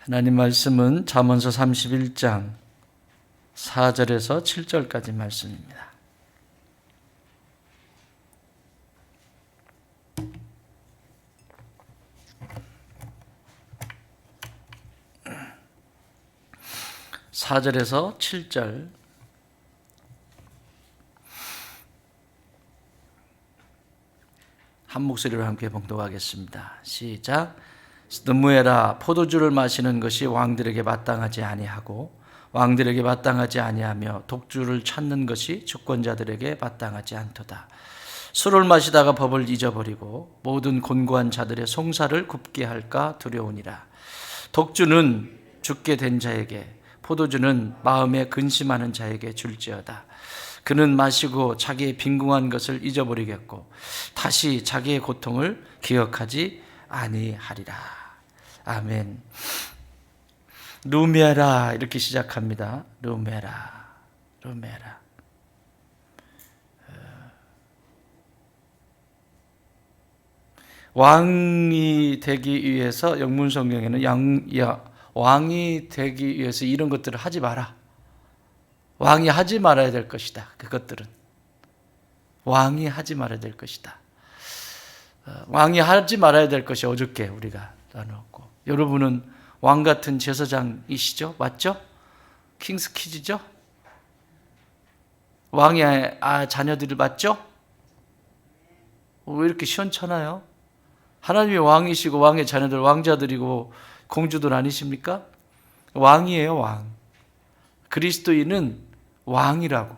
하나님 말씀은 잠언서 31장 4절에서 7절까지 말씀입니다. (4절에서) 7절 한 목소리로 함께 봉독하겠습니다. 시작. 스므에라, 포도주를 마시는 것이 왕들에게 마땅하지 아니하고 왕들에게 마땅하지 아니하며 독주를 찾는 것이 주권자들에게 마땅하지 않도다. 술을 마시다가 법을 잊어버리고 모든 곤고한 자들의 송사를 굽게 할까 두려우니라. 독주는 죽게 된 자에게, 포도주는 마음에 근심하는 자에게 줄지어다. 그는 마시고 자기의 빈궁한 것을 잊어버리겠고 다시 자기의 고통을 기억하지 아니하리라. 아멘. 루메라, 이렇게 시작합니다. 루메라, 루메라. 왕이 되기 위해서, 영문 성경에는 왕이 되기 위해서 이런 것들을 하지 마라. 왕이 하지 말아야 될 것이다. 그것들은 왕이 하지 말아야 될 것이다. 왕이 하지 말아야 될 것이 어저께 우리가 나눴고, 여러분은 왕 같은 제사장이시죠? 맞죠? 킹스 키즈죠? 왕의 자녀들이 맞죠? 왜 이렇게 시원찮아요? 하나님이 왕이시고 왕의 자녀들 왕자들이고 공주들 아니십니까? 왕이에요, 왕. 그리스도인은 왕이라고.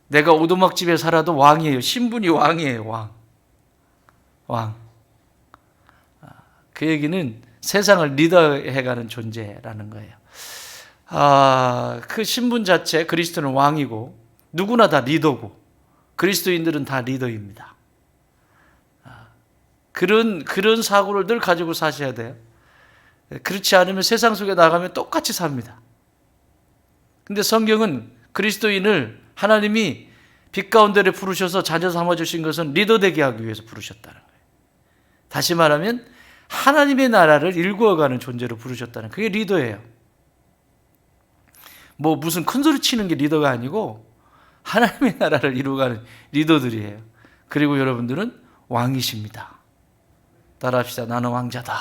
내가 오두막집에 살아도 왕이에요. 신분이 왕이에요, 왕. 왕. 그 얘기는 세상을 리더해가는 존재라는 거예요. 그 신분 자체, 그리스도는 왕이고 누구나 다 리더고 그리스도인들은 다 리더입니다. 그런 사고를 늘 가지고 사셔야 돼요. 그렇지 않으면 세상 속에 나가면 똑같이 삽니다. 근데 성경은 그리스도인을 하나님이 빛 가운데를 부르셔서 자녀 삼아주신 것은 리더 되게 하기 위해서 부르셨다는 거예요. 다시 말하면 하나님의 나라를 일구어가는 존재로 부르셨다는, 그게 리더예요. 뭐 무슨 큰 소리 치는 게 리더가 아니고 하나님의 나라를 이루어가는 리더들이에요. 그리고 여러분들은 왕이십니다. 따라합시다. 나는 왕자다.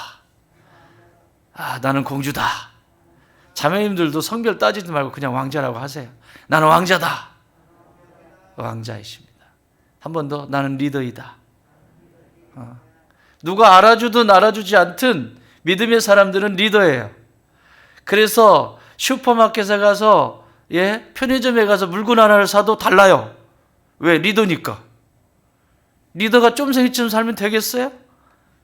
나는 공주다. 자매님들도 성별 따지지 말고 그냥 왕자라고 하세요. 나는 왕자다. 왕자이십니다. 한 번 더, 나는 리더이다. 누가 알아주든 알아주지 않든 믿음의 사람들은 리더예요. 그래서 슈퍼마켓에 가서, 편의점에 가서 물건 하나를 사도 달라요. 왜? 리더니까. 리더가 쫌생이처럼 살면 되겠어요?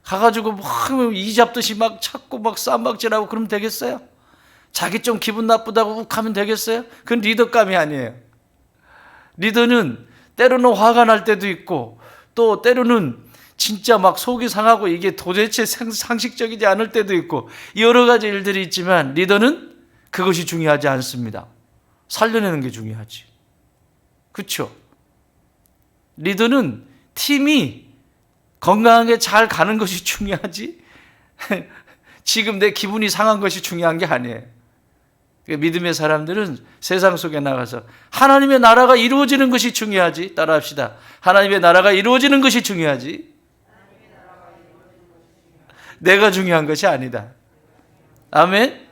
가가지고 막 이 잡듯이 막 찾고 막 쌈박질하고 그러면 되겠어요? 자기 좀 기분 나쁘다고 욱 하면 되겠어요? 그건 리더감이 아니에요. 리더는 때로는 화가 날 때도 있고, 또 때로는 진짜 막 속이 상하고 이게 도대체 상식적이지 않을 때도 있고, 여러 가지 일들이 있지만 리더는 그것이 중요하지 않습니다. 살려내는 게 중요하지. 그렇죠? 리더는 팀이 건강하게 잘 가는 것이 중요하지 지금 내 기분이 상한 것이 중요한 게 아니에요. 믿음의 사람들은 세상 속에 나가서 하나님의 나라가 이루어지는 것이 중요하지. 따라합시다. 하나님의 나라가 이루어지는 것이 중요하지, 내가 중요한 것이 아니다. 아멘.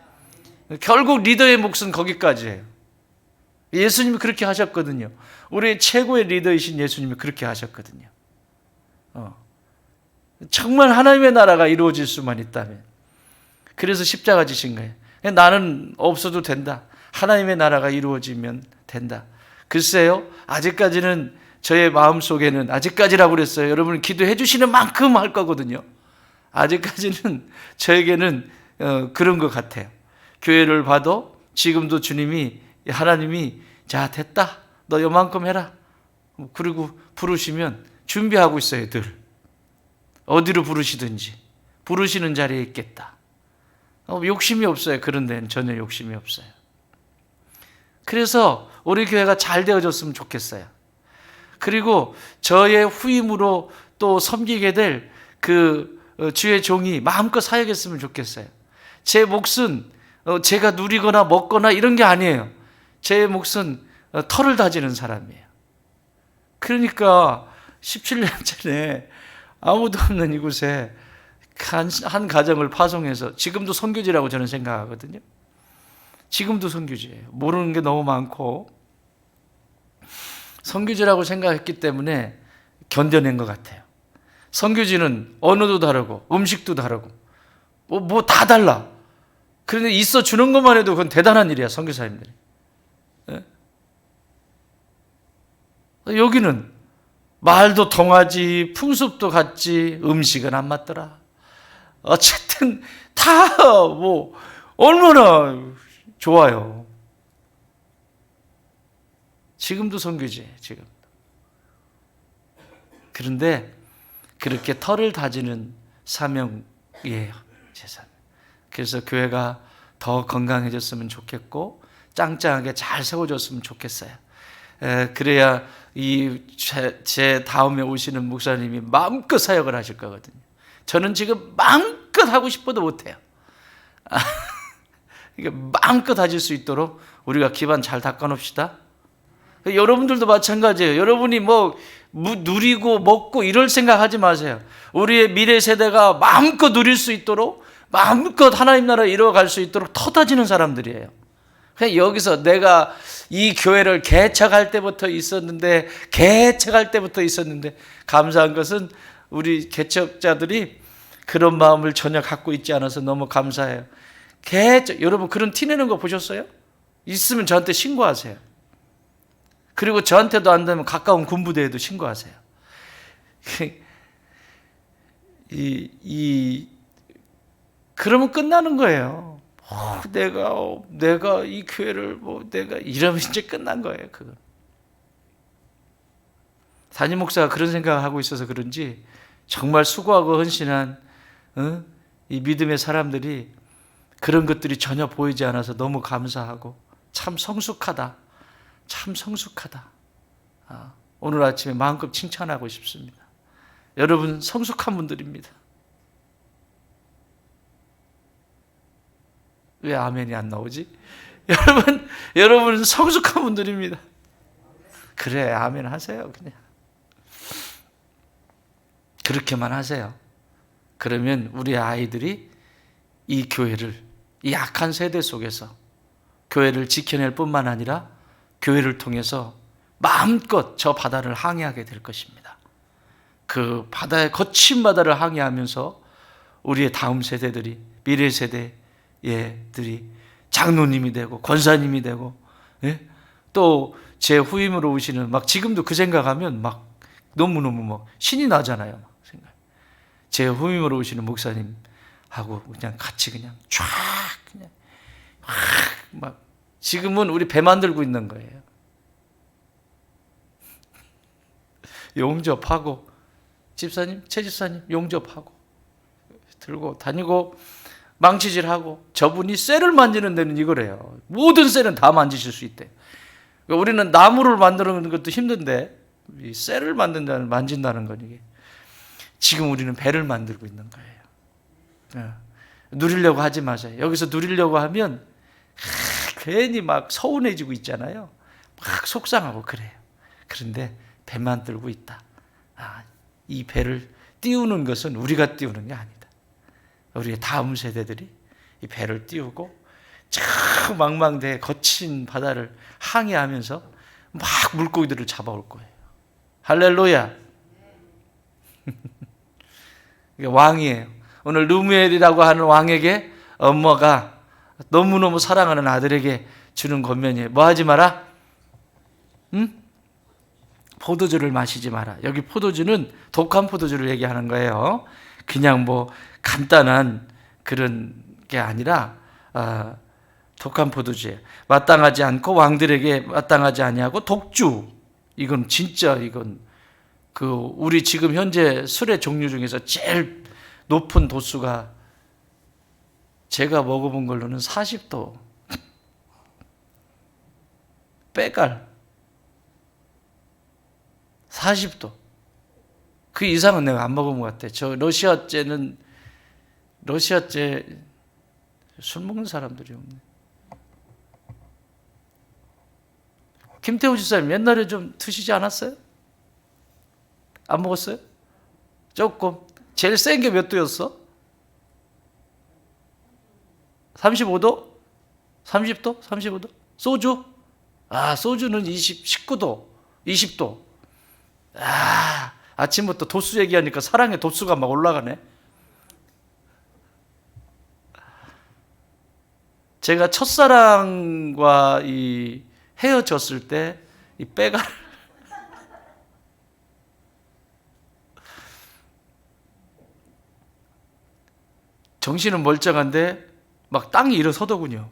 결국 리더의 몫은 거기까지예요. 예수님이 그렇게 하셨거든요. 우리 최고의 리더이신 예수님이 그렇게 하셨거든요. 정말 하나님의 나라가 이루어질 수만 있다면. 그래서 십자가 지신 거예요. 나는 없어도 된다. 하나님의 나라가 이루어지면 된다. 글쎄요, 아직까지는 저의 마음속에는, 아직까지라고 그랬어요. 여러분 기도해 주시는 만큼 할 거거든요. 아직까지는 저에게는 그런 것 같아요. 교회를 봐도 지금도 하나님이 자 됐다, 너 요만큼 해라, 그리고 부르시면 준비하고 있어요. 늘 어디로 부르시든지 부르시는 자리에 있겠다. 욕심이 없어요. 그런 데는 전혀 욕심이 없어요. 그래서 우리 교회가 잘 되어졌으면 좋겠어요. 그리고 저의 후임으로 또 섬기게 될 그 주의 종이 마음껏 사역했으면 좋겠어요. 제 몫은 제가 누리거나 먹거나 이런 게 아니에요. 제 몫은 털을 다지는 사람이에요. 그러니까 17년 전에 아무도 없는 이곳에 한 가정을 파송해서, 지금도 선교지라고 저는 생각하거든요. 지금도 선교지예요. 모르는 게 너무 많고 선교지라고 생각했기 때문에 견뎌낸 것 같아요. 선교지는 언어도 다르고 음식도 다르고 뭐 다 달라. 그런데 있어 주는 것만 해도 그건 대단한 일이야, 선교사님들이. 예? 여기는 말도 통하지, 풍습도 같지, 음식은 안 맞더라. 어쨌든 다 뭐 얼마나 좋아요. 지금도 선교지예요, 지금. 그런데 그렇게 털을 다지는 사명이에요, 제사. 그래서 교회가 더 건강해졌으면 좋겠고 짱짱하게 잘 세워졌으면 좋겠어요. 그래야 제 다음에 오시는 목사님이 마음껏 사역을 하실 거거든요. 저는 지금 마음껏 하고 싶어도 못해요. 마음껏 하실 수 있도록 우리가 기반 잘 닦아놓읍시다. 여러분들도 마찬가지예요. 여러분이 뭐 누리고 먹고 이럴 생각하지 마세요. 우리의 미래 세대가 마음껏 누릴 수 있도록, 마음껏 하나님 나라 이루어갈 수 있도록 터다지는 사람들이에요. 그냥 여기서 내가 이 교회를 개척할 때부터 있었는데 감사한 것은 우리 개척자들이 그런 마음을 전혀 갖고 있지 않아서 너무 감사해요. 여러분 그런 티 내는 거 보셨어요? 있으면 저한테 신고하세요. 그리고 저한테도 안 되면 가까운 군부대에도 신고하세요. 그러면 끝나는 거예요. 내가 이 교회를 내가 이러면 이제 끝난 거예요. 그건. 담임 목사가 그런 생각을 하고 있어서 그런지 정말 수고하고 헌신한 이 믿음의 사람들이 그런 것들이 전혀 보이지 않아서 너무 감사하고 참 성숙하다. 참 성숙하다. 오늘 아침에 마음껏 칭찬하고 싶습니다. 여러분 성숙한 분들입니다. 왜 아멘이 안 나오지? 여러분 성숙한 분들입니다. 그래, 아멘 하세요. 그냥 그렇게만 하세요. 그러면 우리 아이들이 이 교회를, 이 악한 세대 속에서 교회를 지켜낼 뿐만 아니라 교회를 통해서 마음껏 저 바다를 항해하게 될 것입니다. 그 바다의 거친 바다를 항해하면서 우리의 다음 세대들이, 미래 세대들이 장로님이 되고 권사님이 되고, 또 제 후임으로 오시는, 막 지금도 그 생각하면 막 너무너무 막 신이 나잖아요. 제 후임으로 오시는 목사님하고 그냥 같이 그냥 쫙 그냥 막 지금은 우리 배 만들고 있는 거예요. 용접하고, 집사님, 최 집사님 용접하고 들고 다니고 망치질하고, 저분이 쇠를 만지는 데는 이거래요. 모든 쇠는 다 만지실 수 있대. 그러니까 우리는 나무를 만드는 것도 힘든데 이 쇠를 만진다는 건 이게. 지금 우리는 배를 만들고 있는 거예요. 누리려고 하지 마세요. 여기서 누리려고 하면 괜히 막 서운해지고 있잖아요. 막 속상하고 그래요. 그런데 배 만들고 있다. 이 배를 띄우는 것은 우리가 띄우는 게 아니다. 우리의 다음 세대들이 이 배를 띄우고 저 망망대해 거친 바다를 항해하면서 막 물고기들을 잡아올 거예요. 할렐루야. 왕이에요. 오늘 르무엘이라고 하는 왕에게 엄마가 너무너무 사랑하는 아들에게 주는 권면이에요. 뭐 하지 마라? 포도주를 마시지 마라. 여기 포도주는 독한 포도주를 얘기하는 거예요. 그냥 뭐 간단한 그런 게 아니라 독한 포도주예요. 마땅하지 않고 왕들에게 마땅하지 아니하고 독주. 이건 진짜 우리 지금 현재 술의 종류 중에서 제일 높은 도수가 제가 먹어본 걸로는 40도. 빼갈 40도. 그 이상은 내가 안 먹은 것 같아. 저 러시아제 술 먹는 사람들이 없네. 김태우 지사님 옛날에 좀 드시지 않았어요? 안 먹었어요? 조금. 제일 센 게 몇 도였어? 35도? 30도? 35도? 소주? 소주는 19도, 20도. 아침부터 도수 얘기하니까 사랑의 도수가 막 올라가네. 제가 첫사랑과 헤어졌을 때 이 빼가 정신은 멀쩡한데 막 땅이 일어서더군요.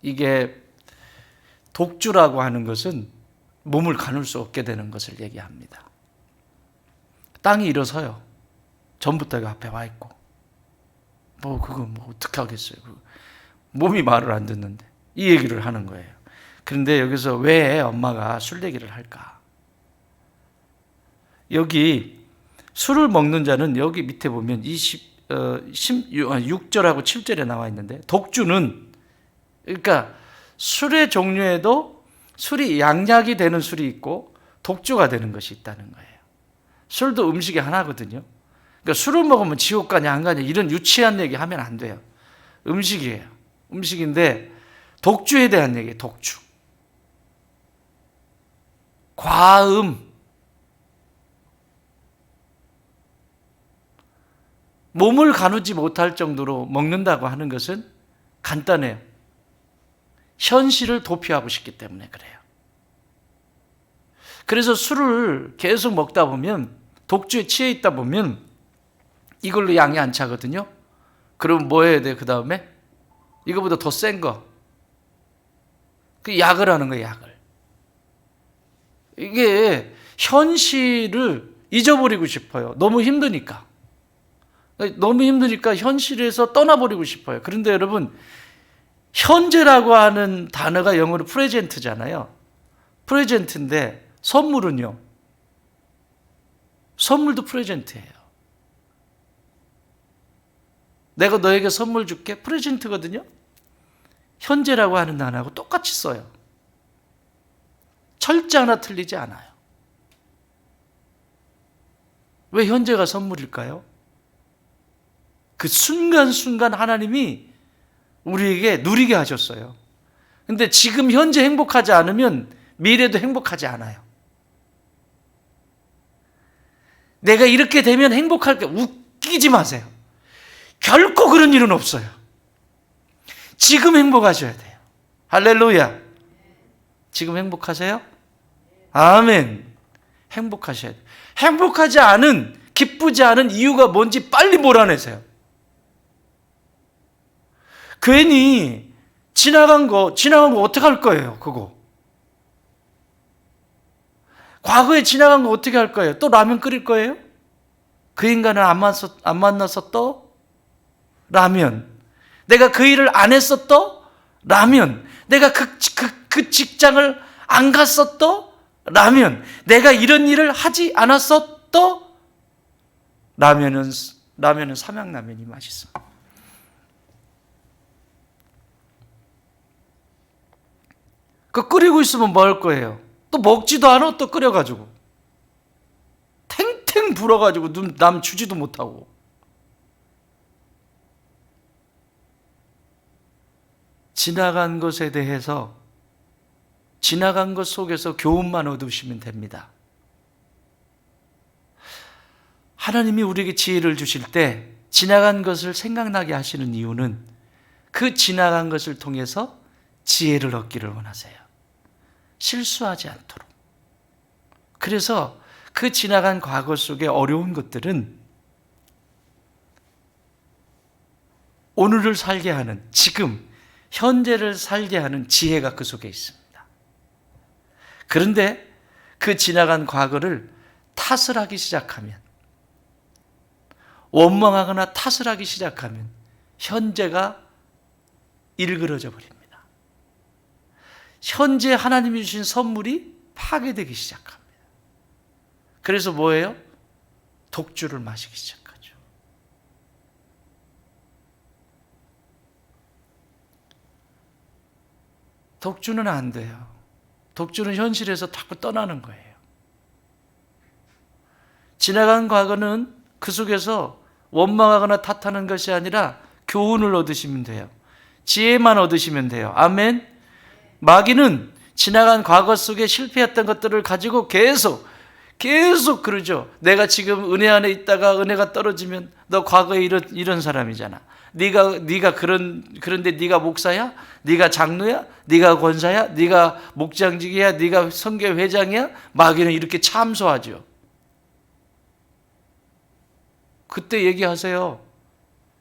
이게 독주라고 하는 것은 몸을 가눌 수 없게 되는 것을 얘기합니다. 땅이 일어서요. 전부터 앞에 와 있고. 그거 어떻게 하겠어요. 몸이 말을 안 듣는데. 이 얘기를 하는 거예요. 그런데 여기서 왜 엄마가 술 얘기를 할까? 여기 술을 먹는 자는 여기 밑에 보면 6절하고 7절에 나와 있는데, 독주는, 그러니까 술의 종류에도 술이 양약이 되는 술이 있고 독주가 되는 것이 있다는 거예요. 술도 음식의 하나거든요. 그러니까 술을 먹으면 지옥 가냐 안 가냐 이런 유치한 얘기 하면 안 돼요. 음식이에요. 음식인데 독주에 대한 얘기예요. 독주. 과음. 몸을 가누지 못할 정도로 먹는다고 하는 것은 간단해요. 현실을 도피하고 싶기 때문에 그래요. 그래서 술을 계속 먹다 보면, 독주에 취해 있다 보면 이걸로 양이 안 차거든요. 그럼 뭐 해야 돼? 그 다음에 이거보다 더 센 거, 그 약을 하는 거예요. 약을. 이게 현실을 잊어버리고 싶어요. 너무 힘드니까 현실에서 떠나버리고 싶어요. 그런데 여러분, 현재라고 하는 단어가 영어로 프레젠트잖아요. 프레젠트인데 선물은요, 선물도 프레젠트예요. 내가 너에게 선물 줄게, 프레젠트거든요. 현재라고 하는 단어하고 똑같이 써요. 철자 하나 틀리지 않아요. 왜 현재가 선물일까요? 그 순간순간 하나님이 우리에게 누리게 하셨어요. 근데 지금 현재 행복하지 않으면 미래도 행복하지 않아요. 내가 이렇게 되면 행복할게, 웃기지 마세요. 결코 그런 일은 없어요. 지금 행복하셔야 돼요. 할렐루야. 지금 행복하세요? 아멘. 행복하셔야 돼요. 행복하지 않은, 기쁘지 않은 이유가 뭔지 빨리 몰아내세요. 괜히 지나간 거 어떻게 할 거예요, 그거. 과거에 지나간 거 어떻게 할 거예요? 또 라면 끓일 거예요? 그 인간을 안 만나서 또 라면. 내가 그 일을 안 했어 또 라면. 내가 그 직장을 안 갔어 또 라면. 내가 이런 일을 하지 않았어 또 라면은 삼양라면이 맛있어. 그 끓이고 있으면 뭐 할 거예요? 또 먹지도 않아, 또 끓여가지고. 탱탱 불어가지고 남 주지도 못하고. 지나간 것에 대해서, 지나간 것 속에서 교훈만 얻으시면 됩니다. 하나님이 우리에게 지혜를 주실 때 지나간 것을 생각나게 하시는 이유는 그 지나간 것을 통해서 지혜를 얻기를 원하세요. 실수하지 않도록. 그래서 그 지나간 과거 속의 어려운 것들은 오늘을 살게 하는, 지금 현재를 살게 하는 지혜가 그 속에 있습니다. 그런데 그 지나간 과거를 탓을 하기 시작하면, 원망하거나 탓을 하기 시작하면 현재가 일그러져 버립니다. 현재 하나님이 주신 선물이 파괴되기 시작합니다. 그래서 뭐예요? 독주를 마시기 시작하죠. 독주는 안 돼요. 독주는 현실에서 자꾸 떠나는 거예요. 지나간 과거는 그 속에서 원망하거나 탓하는 것이 아니라 교훈을 얻으시면 돼요. 지혜만 얻으시면 돼요. 아멘. 마귀는 지나간 과거 속에 실패했던 것들을 가지고 계속 그러죠. 내가 지금 은혜 안에 있다가 은혜가 떨어지면 너 과거에 이런 사람이잖아. 네가 그런데 네가 목사야? 네가 장로야? 네가 권사야? 네가 목장직이야? 네가 선교 회장이야? 마귀는 이렇게 참소하죠. 그때 얘기하세요.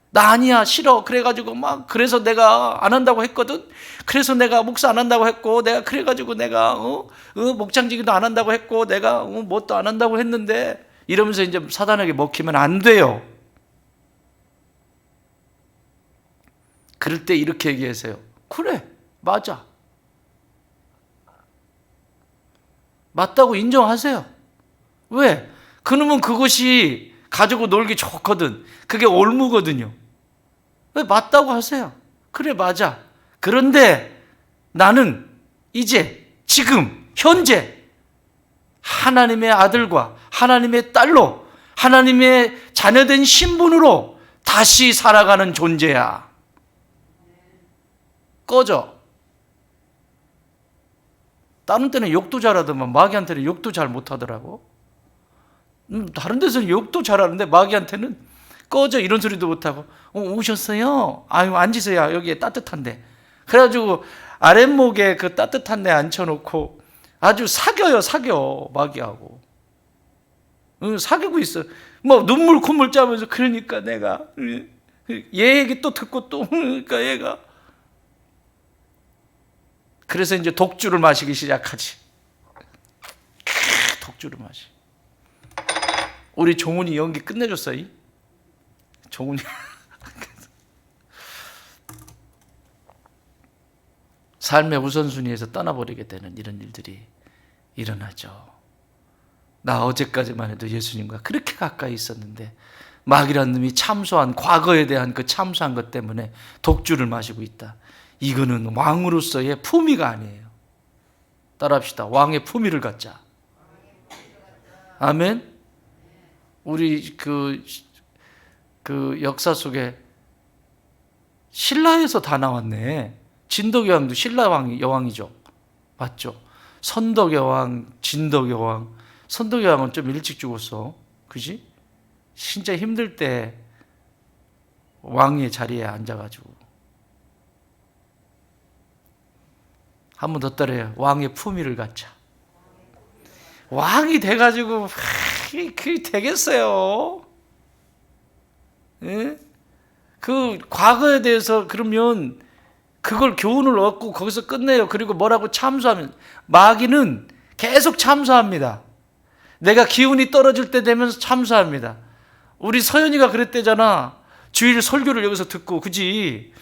나 아니야, 싫어. 그래가지고 그래서 내가 안 한다고 했거든. 그래서 내가 목사 안 한다고 했고, 내가 그래가지고 내가 목장직도 안 한다고 했고, 내가 뭣도 안 한다고 했는데, 이러면서 이제 사단에게 먹히면 안 돼요. 그럴 때 이렇게 얘기하세요. 그래, 맞아. 맞다고 인정하세요. 왜? 그놈은 그것이 가지고 놀기 좋거든. 그게 올무거든요. 왜? 맞다고 하세요. 그래, 맞아. 그런데 나는 이제 지금 현재 하나님의 아들과 하나님의 딸로 하나님의 자녀된 신분으로 다시 살아가는 존재야. 꺼져. 다른 때는 욕도 잘하더만 마귀한테는 욕도 잘 못하더라고. 다른 데서는 욕도 잘하는데 마귀한테는 꺼져 이런 소리도 못하고 오셨어요? 아유 앉으세요. 여기에 따뜻한데. 그래가지고 아랫목에 그 따뜻한 데 앉혀놓고 아주 사겨 마귀하고. 사귀고 있어. 뭐 눈물 콧물 짜면서 그러니까 내가 얘 얘기 또 듣고 또 그러니까 얘가 그래서 이제 독주를 마시기 시작하지. 독주를 마시. 우리 종훈이 연기 끝내줬어. 종훈이 삶의 우선순위에서 떠나버리게 되는 이런 일들이 일어나죠. 나 어제까지만 해도 예수님과 그렇게 가까이 있었는데 마귀라는 놈이 참소한 과거에 대한 그 참소한 것 때문에 독주를 마시고 있다. 이거는 왕으로서의 품위가 아니에요. 따라합시다. 왕의 품위를 갖자. 아멘. 우리 그 역사 속에 신라에서 다 나왔네. 진덕여왕도 신라 여왕이죠. 맞죠? 선덕여왕, 진덕여왕. 선덕여왕은 좀 일찍 죽었어. 그지? 진짜 힘들 때 왕의 자리에 앉아가지고. 한 번 더 따라해요. 왕의 품위를 갖자. 왕이 돼가지고 그게 되겠어요? 예? 그 과거에 대해서 그러면 그걸 교훈을 얻고 거기서 끝내요. 그리고 뭐라고 참소하면 마귀는 계속 참소합니다. 내가 기운이 떨어질 때 되면서 참소합니다. 우리 서연이가 그랬대잖아. 주일 설교를 여기서 듣고 그지?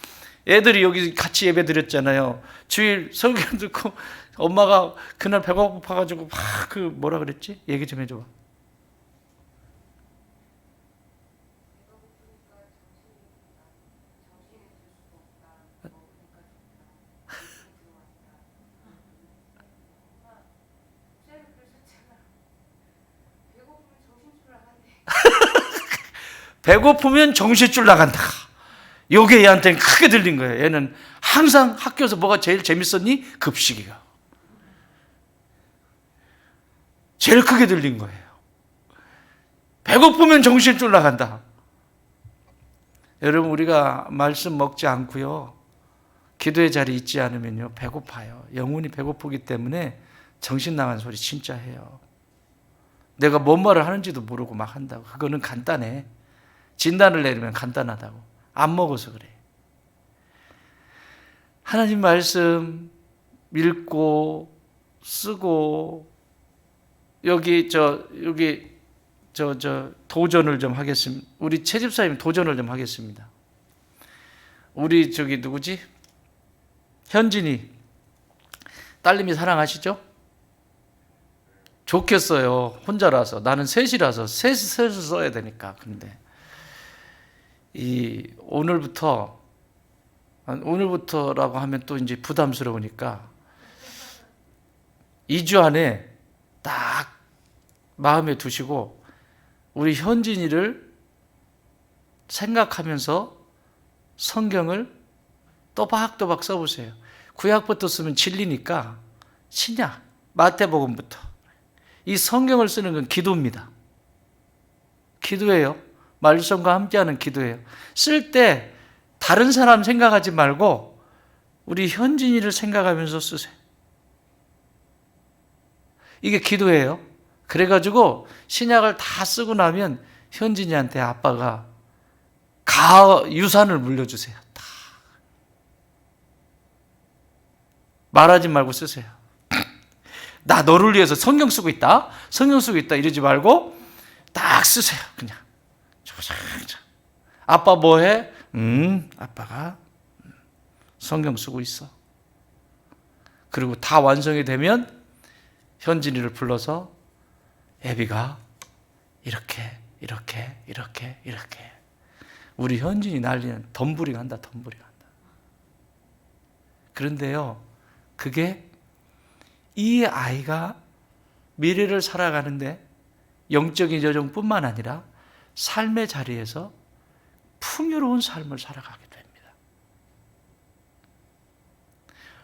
애들이 여기 같이 예배 드렸잖아요. 주일 설교 듣고 엄마가 그날 배가 고파가지고 막 그 뭐라 그랬지? 얘기 좀 해줘. 배고프면 정신줄 나간다. 요게 얘한테는 크게 들린 거예요. 얘는 항상 학교에서 뭐가 제일 재밌었니? 급식이가. 제일 크게 들린 거예요. 배고프면 정신줄 나간다. 여러분 우리가 말씀 먹지 않고요. 기도의 자리에 있지 않으면요. 배고파요. 영혼이 배고프기 때문에 정신 나간 소리 진짜 해요. 내가 뭔 말을 하는지도 모르고 막 한다고. 그거는 간단해. 진단을 내리면 간단하다고. 안 먹어서 그래. 하나님 말씀 읽고 쓰고 여기 도전을 좀 하겠습니다. 우리 채집사님 도전을 좀 하겠습니다. 우리 누구지? 현진이 딸님이 사랑하시죠? 좋겠어요. 혼자라서. 나는 셋이라서 셋을 써야 되니까. 근데 오늘부터라고 하면 또 이제 부담스러우니까 2주 안에 딱 마음에 두시고 우리 현진이를 생각하면서 성경을 또박또박 써보세요. 구약부터 쓰면 진리니까 신약, 마태복음부터. 이 성경을 쓰는 건 기도입니다. 기도예요. 말씀과 함께하는 기도예요. 쓸 때 다른 사람 생각하지 말고 우리 현진이를 생각하면서 쓰세요. 이게 기도예요. 그래가지고 신약을 다 쓰고 나면 현진이한테 아빠가 유산을 물려주세요. 다. 말하지 말고 쓰세요. 나 너를 위해서 성경 쓰고 있다. 성경 쓰고 있다. 이러지 말고 딱 쓰세요. 그냥. 아빠 뭐해? 아빠가 성경 쓰고 있어. 그리고 다 완성이 되면 현진이를 불러서 애비가 이렇게 우리 현진이 난리는 덤부리 간다. 그런데요, 그게 이 아이가 미래를 살아가는데 영적인 여정뿐만 아니라 삶의 자리에서 풍요로운 삶을 살아가게 됩니다.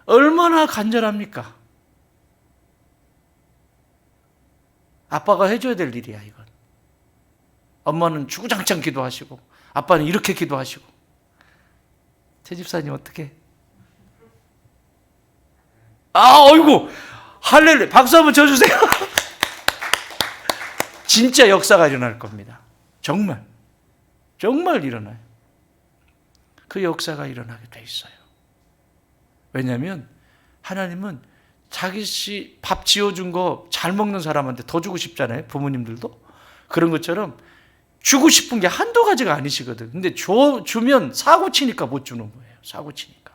얼마나 간절합니까? 아빠가 해줘야 될 일이야, 이건. 엄마는 주구장창 기도하시고 아빠는 이렇게 기도하시고. 최 집사님 어떻게? 어이구, 할렐루야. 박수 한번 쳐주세요. 진짜 역사가 일어날 겁니다. 정말 일어나요. 그 역사가 일어나게 돼 있어요. 왜냐하면 하나님은 자기 밥 지어준 거 잘 먹는 사람한테 더 주고 싶잖아요. 부모님들도. 그런 것처럼 주고 싶은 게 한두 가지가 아니시거든. 근데 주면 사고 치니까 못 주는 거예요. 사고 치니까.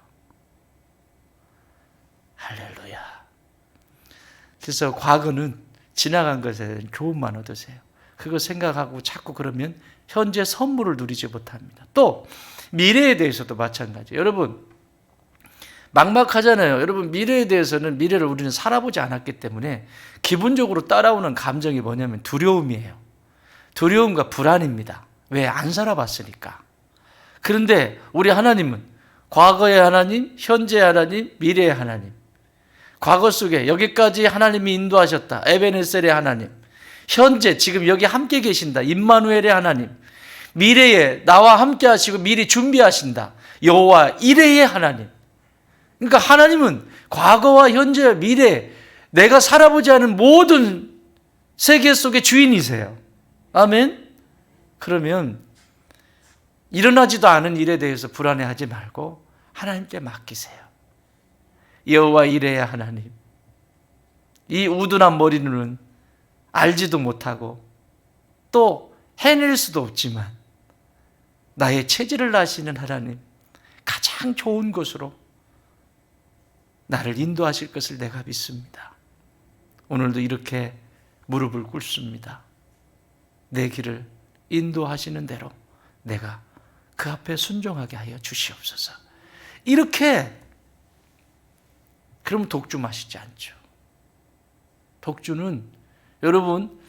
할렐루야. 그래서 과거는 지나간 것에 교훈만 얻으세요. 그거 생각하고 자꾸 그러면 현재 선물을 누리지 못합니다. 또 미래에 대해서도 마찬가지예요. 여러분 막막하잖아요. 여러분 미래에 대해서는 미래를 우리는 살아보지 않았기 때문에 기본적으로 따라오는 감정이 뭐냐면 두려움이에요. 두려움과 불안입니다. 왜? 안 살아봤으니까. 그런데 우리 하나님은 과거의 하나님, 현재의 하나님, 미래의 하나님. 과거 속에 여기까지 하나님이 인도하셨다. 에베네셀의 하나님. 현재 지금 여기 함께 계신다. 임마누엘의 하나님. 미래에 나와 함께 하시고 미리 준비하신다. 여호와 이레의 하나님. 그러니까 하나님은 과거와 현재와 미래, 내가 살아보지 않은 모든 세계 속의 주인이세요. 아멘? 그러면 일어나지도 않은 일에 대해서 불안해하지 말고 하나님께 맡기세요. 여호와 이레의 하나님. 이 우둔한 머리는 알지도 못하고 또 해낼 수도 없지만 나의 체질을 아시는 하나님, 가장 좋은 곳으로 나를 인도하실 것을 내가 믿습니다. 오늘도 이렇게 무릎을 꿇습니다. 내 길을 인도하시는 대로 내가 그 앞에 순종하게 하여 주시옵소서. 이렇게 그럼 독주 마시지 않죠. 독주는 여러분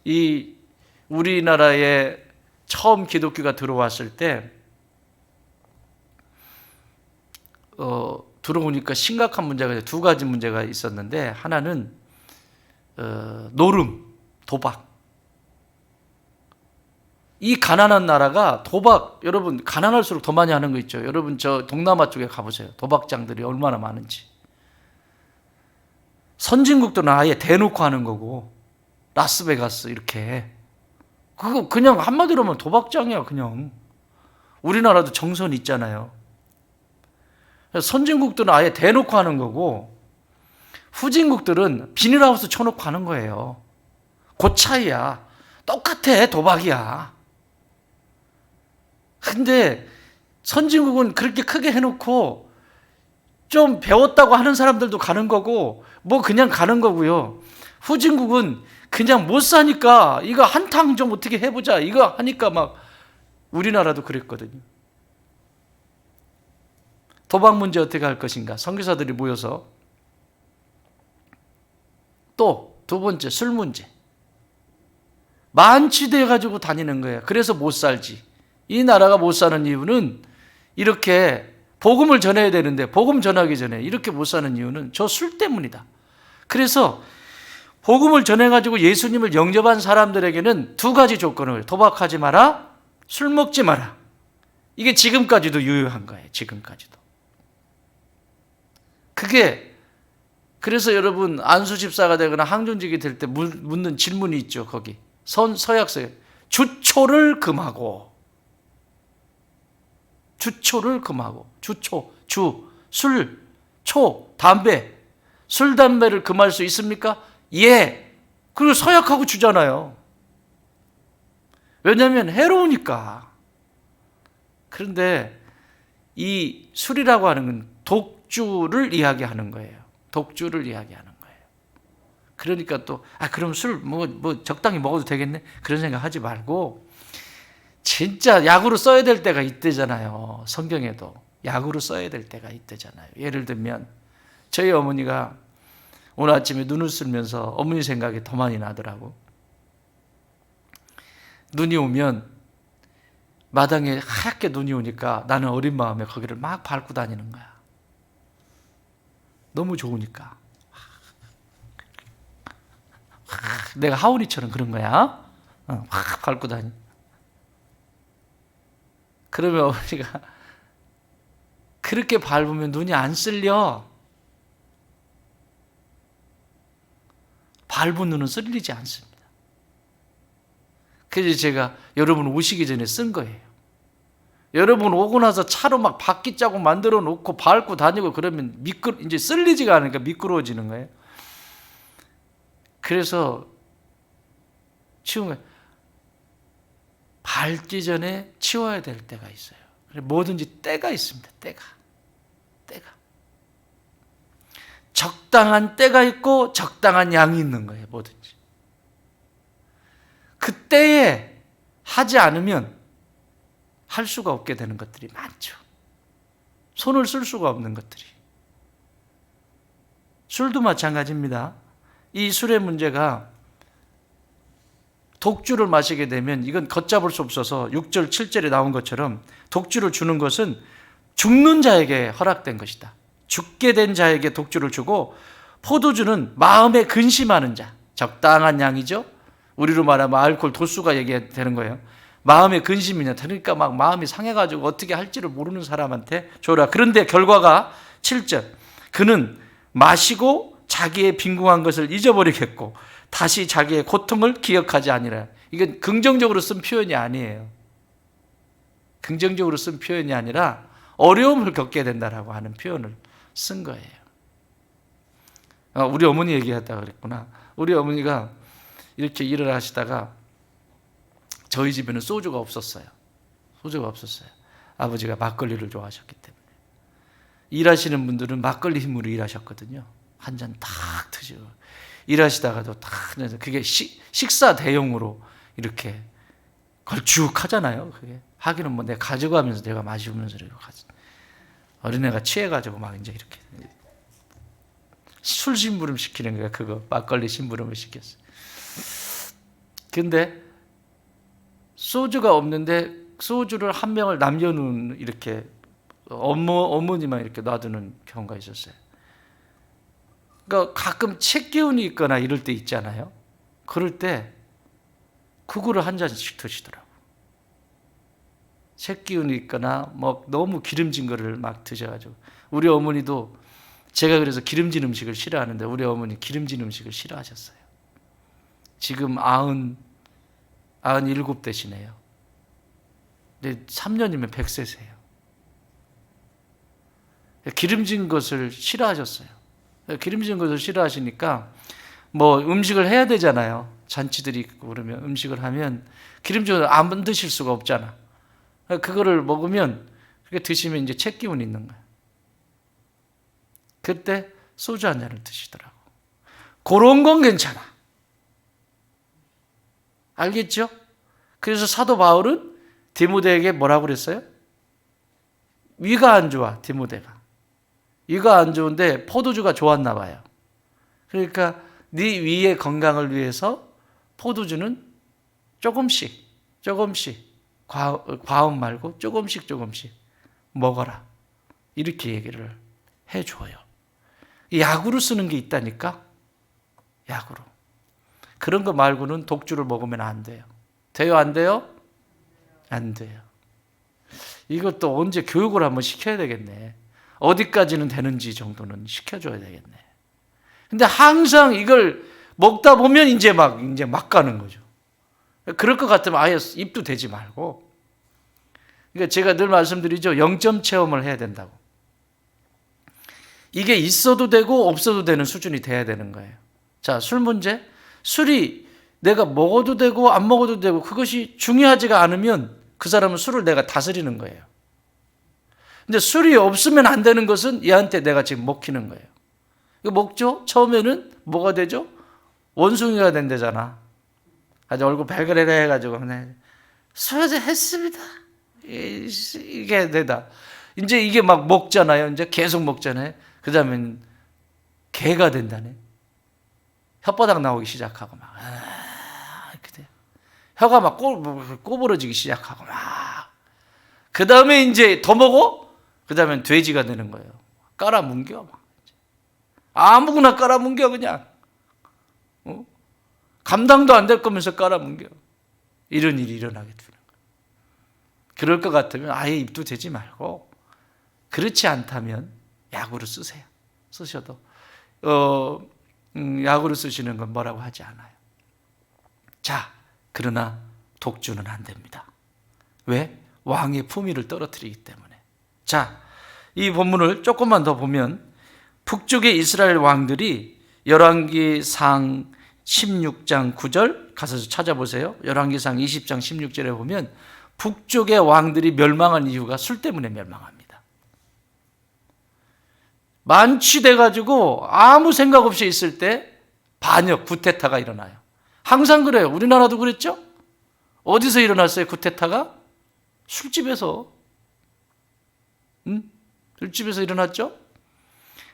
이 우리나라에 처음 기독교가 들어왔을 때 들어오니까 심각한 문제가 두 가지 문제가 있었는데 하나는 노름, 도박. 이 가난한 나라가 도박, 여러분 가난할수록 더 많이 하는 거 있죠. 여러분 저 동남아 쪽에 가보세요. 도박장들이 얼마나 많은지. 선진국들은 아예 대놓고 하는 거고 라스베가스 이렇게. 그거 그냥 한마디로 하면 도박장이야 그냥. 우리나라도 정선 있잖아요. 선진국들은 아예 대놓고 하는 거고 후진국들은 비닐하우스 쳐놓고 하는 거예요. 그 차이야. 똑같아. 도박이야. 근데 선진국은 그렇게 크게 해놓고 좀 배웠다고 하는 사람들도 가는 거고 뭐 그냥 가는 거고요. 후진국은 그냥 못 사니까 이거 한탕 좀 어떻게 해보자 이거 하니까 막 우리나라도 그랬거든요. 도박 문제 어떻게 할 것인가? 선교사들이 모여서 또 두 번째, 술 문제. 만취돼 가지고 다니는 거예요. 그래서 못 살지. 이 나라가 못 사는 이유는 이렇게 복음을 전해야 되는데 복음 전하기 전에 이렇게 못 사는 이유는 저 술 때문이다. 그래서 복음을 전해가지고 예수님을 영접한 사람들에게는 두 가지 조건을, 도박하지 마라, 술 먹지 마라. 이게 지금까지도 유효한 거예요. 지금까지도. 그게 그래서 여러분 안수 집사가 되거나 항존직이 될 때 묻는 질문이 있죠. 거기 서약서에 주초를 금하고, 주초를 금하고, 주초, 술, 초, 담배, 술, 담배를 금할 수 있습니까? 예. 그리고 서약하고 주잖아요. 왜냐하면 해로우니까. 그런데 이 술이라고 하는 건 독주를 이야기하는 거예요. 독주를 이야기하는 거예요. 그러니까 또 그럼 술 뭐 적당히 먹어도 되겠네 그런 생각 하지 말고 진짜 약으로 써야 될 때가 이때잖아요. 성경에도 약으로 써야 될 때가 이때잖아요. 예를 들면 저희 어머니가 오늘 아침에 눈을 쓸면서 어머니 생각이 더 많이 나더라고. 눈이 오면 마당에 하얗게 눈이 오니까 나는 어린 마음에 거기를 막 밟고 다니는 거야. 너무 좋으니까. 내가 하울이처럼 그런 거야. 확 밟고 다니. 그러면 어머니가 그렇게 밟으면 눈이 안 쓸려. 밟은 눈은 쓸리지 않습니다. 그래서 제가 여러분 오시기 전에 쓴 거예요. 여러분 오고 나서 차로 막 바퀴 자국 만들어 놓고 밟고 다니고 그러면 이제 쓸리지가 않으니까 미끄러워지는 거예요. 그래서 치운 거예요. 밟기 전에 치워야 될 때가 있어요. 뭐든지 때가 있습니다. 때가. 적당한 때가 있고 적당한 양이 있는 거예요. 뭐든지. 그 때에 하지 않으면 할 수가 없게 되는 것들이 많죠. 손을 쓸 수가 없는 것들이. 술도 마찬가지입니다. 이 술의 문제가 독주를 마시게 되면 이건 걷잡을 수 없어서 6절, 7절에 나온 것처럼 독주를 주는 것은 죽는 자에게 허락된 것이다. 죽게 된 자에게 독주를 주고 포도주는 마음에 근심하는 자, 적당한 양이죠. 우리로 말하면 알코올 도수가 얘기되는 거예요. 마음에 근심이냐. 그러니까 막 마음이 상해가지고 어떻게 할지를 모르는 사람한테 줘라. 그런데 결과가 7절. 그는 마시고 자기의 빈궁한 것을 잊어버리겠고 다시 자기의 고통을 기억하지 아니라. 이건 긍정적으로 쓴 표현이 아니에요. 긍정적으로 쓴 표현이 아니라 어려움을 겪게 된다라고 하는 표현을 쓴 거예요. 우리 어머니 얘기하다가 그랬구나. 우리 어머니가 이렇게 일을 하시다가 저희 집에는 소주가 없었어요. 아버지가 막걸리를 좋아하셨기 때문에. 일하시는 분들은 막걸리 힘으로 일하셨거든요. 한 잔 탁 드시고. 일하시다가도 탁, 그게 식사 대용으로 이렇게 걸쭉하잖아요. 그게. 하기는 뭐 내가 가져가면서 내가 마시면서 이렇게 가지. 어린애가 취해가지고 막 이제 이렇게. 술 심부름 시키는 거야. 그거. 막걸리 심부름을 시켰어요. 근데 소주가 없는데 소주를 한 병을 남겨놓은 이렇게 어머니만 이렇게 놔두는 경우가 있었어요. 그러니까 가끔 책 기운이 있거나 이럴 때 있잖아요. 그럴 때 그거를 한 잔씩 드시더라고. 책 기운이 있거나 뭐 너무 기름진 거를 막 드셔가지고. 우리 어머니도 제가 그래서 기름진 음식을 싫어하는데 우리 어머니 기름진 음식을 싫어하셨어요. 지금 97 되시네요. 근데 3년이면 100세세요. 기름진 것을 싫어하셨어요. 기름진 것을 싫어하시니까 뭐 음식을 해야 되잖아요. 잔치들이 있고 그러면 음식을 하면 기름진 것을 안 드실 수가 없잖아. 그거를 먹으면 그렇게 드시면 이제 책 기운이 있는 거예요. 그때 소주 한 잔을 드시더라고. 그런 건 괜찮아. 알겠죠? 그래서 사도 바울은 디모데에게 뭐라고 그랬어요? 위가 안 좋아, 디모데가. 위가 안 좋은데 포도주가 좋았나 봐요. 그러니까 네 위의 건강을 위해서 포도주는 조금씩 과음 말고 조금씩 먹어라. 이렇게 얘기를 해줘요. 약으로 쓰는 게 있다니까. 약으로. 그런 거 말고는 독주를 먹으면 안 돼요. 돼요? 안 돼요? 안 돼요. 이것도 언제 교육을 한번 시켜야 되겠네. 어디까지는 되는지 정도는 시켜줘야 되겠네. 근데 항상 이걸 먹다 보면 이제 막 가는 거죠. 그럴 것 같으면 아예 입도 대지 말고. 그러니까 제가 늘 말씀드리죠. 0점 체험을 해야 된다고. 이게 있어도 되고 없어도 되는 수준이 돼야 되는 거예요. 자, 술 문제. 술이 내가 먹어도 되고 안 먹어도 되고 그것이 중요하지가 않으면 그 사람은 술을 내가 다스리는 거예요. 근데 술이 없으면 안 되는 것은 얘한테 내가 지금 먹히는 거예요. 이거 먹죠? 처음에는 뭐가 되죠? 원숭이가 된대잖아. 아주 얼굴 발그레라 해가지고 수여제 했습니다. 이게 되다. 이제 이게 막 먹잖아요. 이제 계속 먹잖아요. 그 다음엔 개가 된다네. 혓바닥 나오기 시작하고 막 이렇게 돼. 혀가 막 꼬부러지기 시작하고 막. 그 다음에 이제 더 먹어? 그 다음엔 돼지가 되는 거예요. 깔아뭉겨 막. 아무거나 깔아뭉겨 그냥. 감당도 안 될 거면서 깔아뭉겨. 이런 일이 일어나게 되는 거예요. 그럴 것 같으면 아예 입도 대지 말고, 그렇지 않다면 약으로 쓰세요. 쓰셔도 약으로 쓰시는 건 뭐라고 하지 않아요. 자, 그러나 독주는 안 됩니다. 왜? 왕의 품위를 떨어뜨리기 때문에. 자, 이 본문을 조금만 더 보면 북쪽의 이스라엘 왕들이 열왕기상 16장 9절 가서 찾아보세요. 열왕기상 20장 16절에 보면 북쪽의 왕들이 멸망한 이유가 술 때문에 멸망합니다. 만취돼가지고 아무 생각 없이 있을 때 반역, 쿠데타가 일어나요. 항상 그래요. 우리나라도 그랬죠? 어디서 일어났어요, 쿠데타가? 술집에서. 술집에서 일어났죠?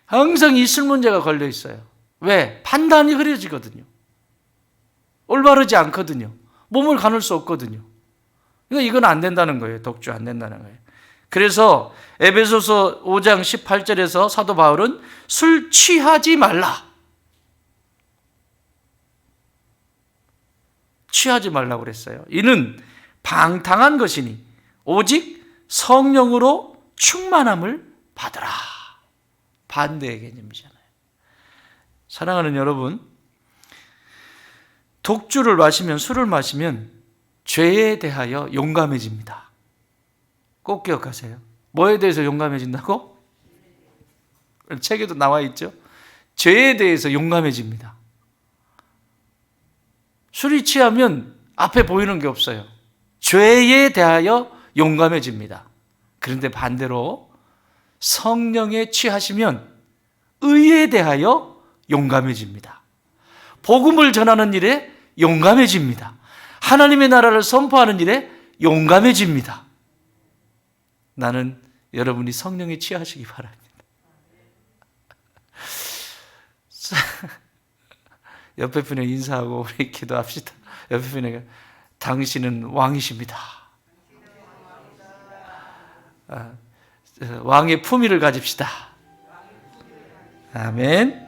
항상 이 술 문제가 걸려 있어요. 왜? 판단이 흐려지거든요. 올바르지 않거든요. 몸을 가눌 수 없거든요. 그러니까 이건 안 된다는 거예요. 독주 안 된다는 거예요. 그래서 에베소서 5장 18절에서 사도 바울은 술 취하지 말라. 취하지 말라고 그랬어요. 이는 방탕한 것이니 오직 성령으로 충만함을 받으라. 반대의 개념이잖아요. 사랑하는 여러분, 독주를 마시면, 술을 마시면 죄에 대하여 용감해집니다. 꼭 기억하세요. 뭐에 대해서 용감해진다고? 책에도 나와 있죠. 죄에 대해서 용감해집니다. 술이 취하면 앞에 보이는 게 없어요. 죄에 대하여 용감해집니다. 그런데 반대로 성령에 취하시면 의에 대하여 용감해집니다. 복음을 전하는 일에 용감해집니다. 하나님의 나라를 선포하는 일에 용감해집니다. 나는 여러분이 성령에 취하시기 바랍니다. 옆에 분에 인사하고 우리 기도합시다. 옆에 분에게 당신은 왕이십니다. 왕의 품위를 가집시다. 아멘.